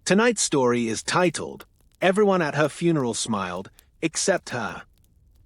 Tonight's story is titled, Everyone at Her Funeral Smiled, Except Her.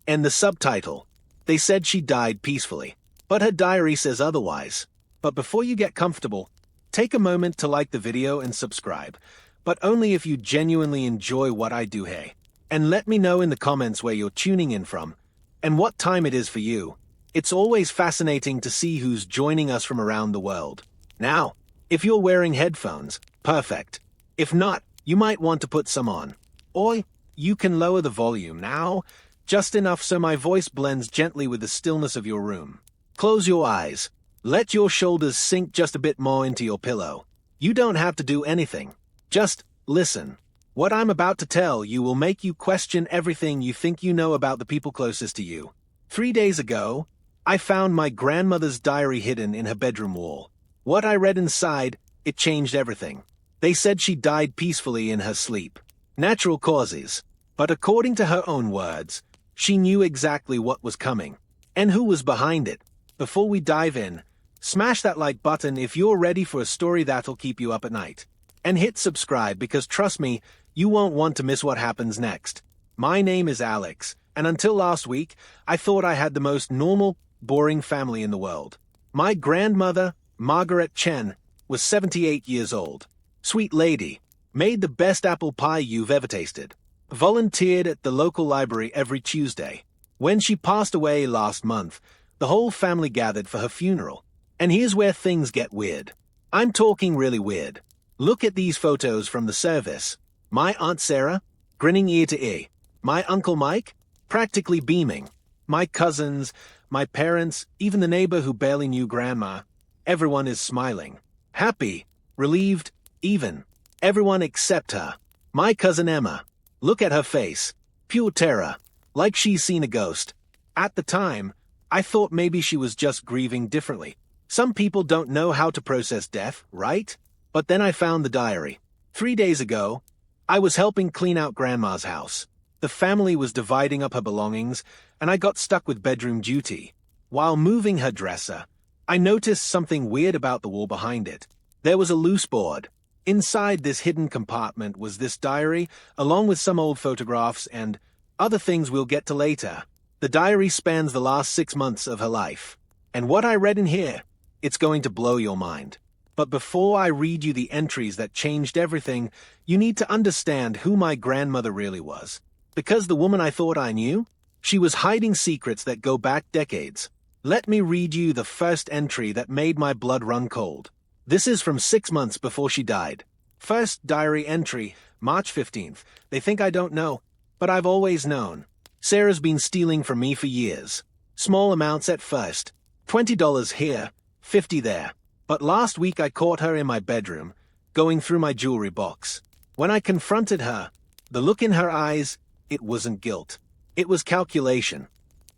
And the subtitle, They Said She Died Peacefully, but her diary says otherwise. But before you get comfortable, take a moment to like the video and subscribe, but only if you genuinely enjoy what I do here. And let me know in the comments where you're tuning in from, and what time it is for you. It's always fascinating to see who's joining us from around the world. Now, if you're wearing headphones, perfect. If not, you might want to put some on. Or you can lower the volume now, just enough so my voice blends gently with the stillness of your room. Close your eyes. Let your shoulders sink just a bit more into your pillow. You don't have to do anything. Just listen. What I'm about to tell you will make you question everything you think you know about the people closest to you. 3 days ago, I found my grandmother's diary hidden in her bedroom wall. What I read inside, it changed everything. They said she died peacefully in her sleep. Natural causes. But according to her own words, she knew exactly what was coming. And who was behind it. Before we dive in, smash that like button if you're ready for a story that'll keep you up at night. And hit subscribe because trust me, you won't want to miss what happens next. My name is Alex, and until last week, I thought I had the most normal, boring family in the world. My grandmother, Margaret Chen, was 78 years old. Sweet lady, made the best apple pie you've ever tasted. Volunteered at the local library every Tuesday. When she passed away last month, the whole family gathered for her funeral. And here's where things get weird. I'm talking really weird. Look at these photos from the service. My Aunt Sarah, grinning ear to ear. My Uncle Mike, practically beaming. My cousins, my parents, even the neighbor who barely knew Grandma. Everyone is smiling. Happy, relieved, even. Everyone except her. My cousin Emma. Look at her face. Pure terror. Like she's seen a ghost. At the time, I thought maybe she was just grieving differently. Some people don't know how to process death, right? But then I found the diary. 3 days ago, I was helping clean out Grandma's house. The family was dividing up her belongings, and I got stuck with bedroom duty. While moving her dresser, I noticed something weird about the wall behind it. There was a loose board. Inside this hidden compartment was this diary, along with some old photographs and other things we'll get to later. The diary spans the last 6 months of her life. And what I read in here, it's going to blow your mind. But before I read you the entries that changed everything, you need to understand who my grandmother really was. Because the woman I thought I knew, she was hiding secrets that go back decades. Let me read you the first entry that made my blood run cold. This is from 6 months before she died. First diary entry, March 15th. They think I don't know, but I've always known. Sarah's been stealing from me for years. Small amounts at first. $20 here, $50 there. But last week I caught her in my bedroom, going through my jewelry box. When I confronted her, the look in her eyes, it wasn't guilt. It was calculation.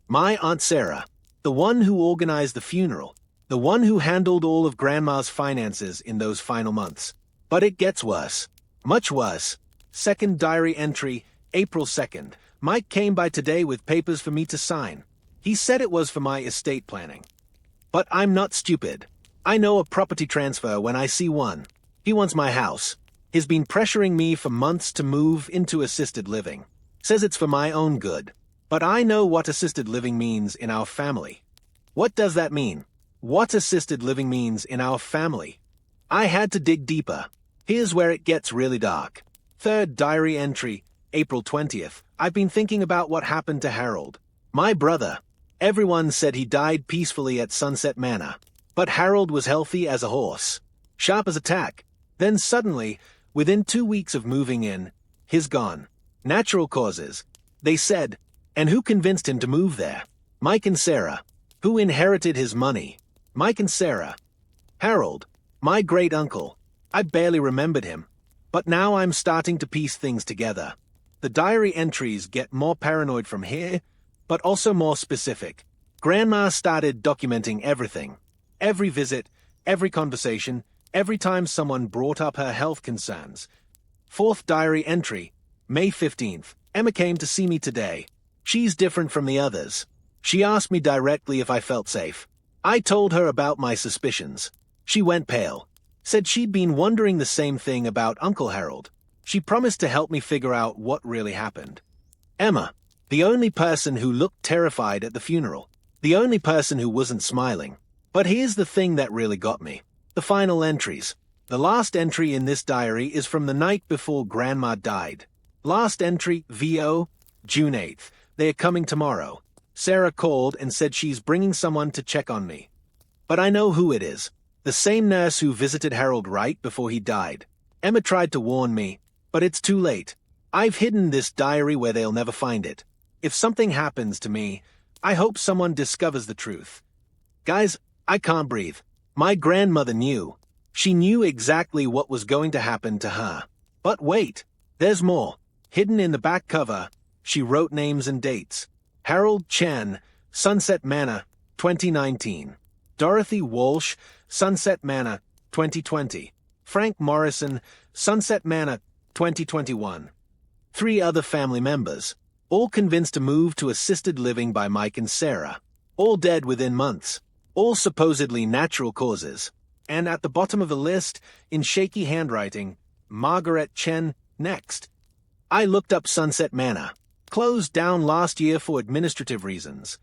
My Aunt Sarah, the one who organized the funeral, the one who handled all of Grandma's finances in those final months. But it gets worse. Much worse. Second diary entry, April 2nd. Mike came by today with papers for me to sign. He said it was for my estate planning. But I'm not stupid. I know a property transfer when I see one. He wants my house. He's been pressuring me for months to move into assisted living. Says it's for my own good. But I know what assisted living means in our family. What does that mean? What assisted living means in our family? I had to dig deeper. Here's where it gets really dark. Third diary entry, April 20th. I've been thinking about what happened to Harold. My brother. Everyone said he died peacefully at Sunset Manor. But Harold was healthy as a horse. Sharp as a tack. Then suddenly, within 2 weeks of moving in, he's gone. Natural causes. They said. And who convinced him to move there? Mike and Sarah. Who inherited his money? Mike and Sarah. Harold. My great-uncle. I barely remembered him. But now I'm starting to piece things together. The diary entries get more paranoid from here, but also more specific. Grandma started documenting everything. Every visit, every conversation, every time someone brought up her health concerns. Fourth diary entry, May 15th. Emma came to see me today. She's different from the others. She asked me directly if I felt safe. I told her about my suspicions. She went pale. said she'd been wondering the same thing about Uncle Harold. She promised to help me figure out what really happened. Emma, the only person who looked terrified at the funeral. The only person who wasn't smiling. But here's the thing that really got me. The final entries. The last entry in this diary is from the night before Grandma died. Last entry, VO, June 8th. They are coming tomorrow. Sarah called and said she's bringing someone to check on me. But I know who it is. The same nurse who visited Harold right before he died. Emma tried to warn me, but it's too late. I've hidden this diary where they'll never find it. If something happens to me, I hope someone discovers the truth. Guys, I can't breathe. My grandmother knew. She knew exactly what was going to happen to her. But wait, there's more. Hidden in the back cover, she wrote names and dates. Harold Chen, Sunset Manor, 2019. Dorothy Walsh, Sunset Manor, 2020. Frank Morrison, Sunset Manor, 2021. 3 other family members, all convinced to move to assisted living by Mike and Sarah. All dead within months. All supposedly natural causes. And at the bottom of the list, in shaky handwriting, Margaret Chen, next. I looked up Sunset Manor. Closed down last year for administrative reasons.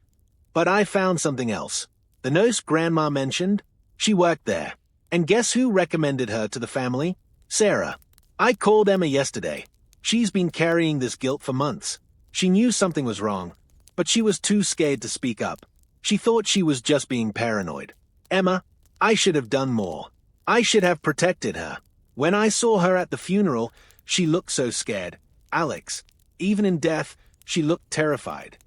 But I found something else. The nurse Grandma mentioned, she worked there. And guess who recommended her to the family? Sarah. I called Emma yesterday. She's been carrying this guilt for months. She knew something was wrong, but she was too scared to speak up. She thought she was just being paranoid. Emma, I should have done more. I should have protected her. When I saw her at the funeral, she looked so scared. Alex, even in death, she looked terrified.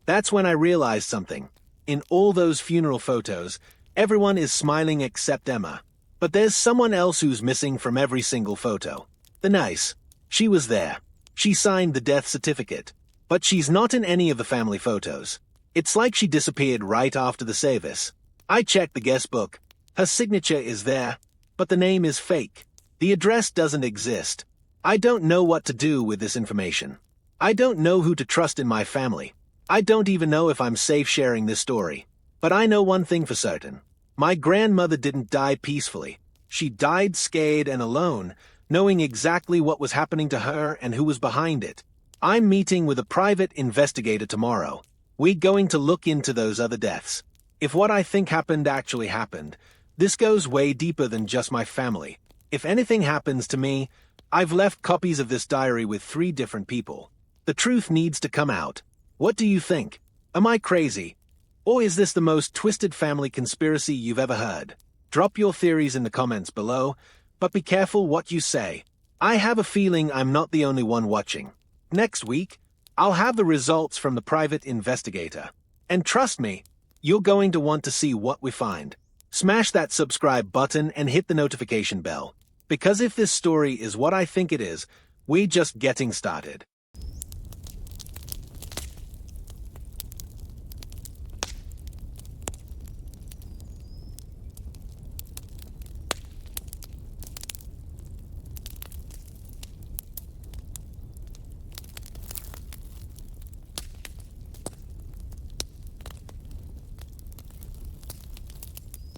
That's when I realized something. In all those funeral photos, everyone is smiling except Emma. But there's someone else who's missing from every single photo. The nurse. She was there. She signed the death certificate. But she's not in any of the family photos. It's like she disappeared right after the service. I checked the guest book. Her signature is there, but the name is fake. The address doesn't exist. I don't know what to do with this information. I don't know who to trust in my family. I don't even know if I'm safe sharing this story. But I know one thing for certain. My grandmother didn't die peacefully. She died scared and alone, knowing exactly what was happening to her and who was behind it. I'm meeting with a private investigator tomorrow. We're going to look into those other deaths. If what I think happened actually happened, this goes way deeper than just my family. If anything happens to me, I've left copies of this diary with 3 different people. The truth needs to come out. What do you think? Am I crazy? Or is this the most twisted family conspiracy you've ever heard? Drop your theories in the comments below, but be careful what you say. I have a feeling I'm not the only one watching. Next week, I'll have the results from the private investigator. And trust me, you're going to want to see what we find. Smash that subscribe button and hit the notification bell. Because if this story is what I think it is, we're just getting started.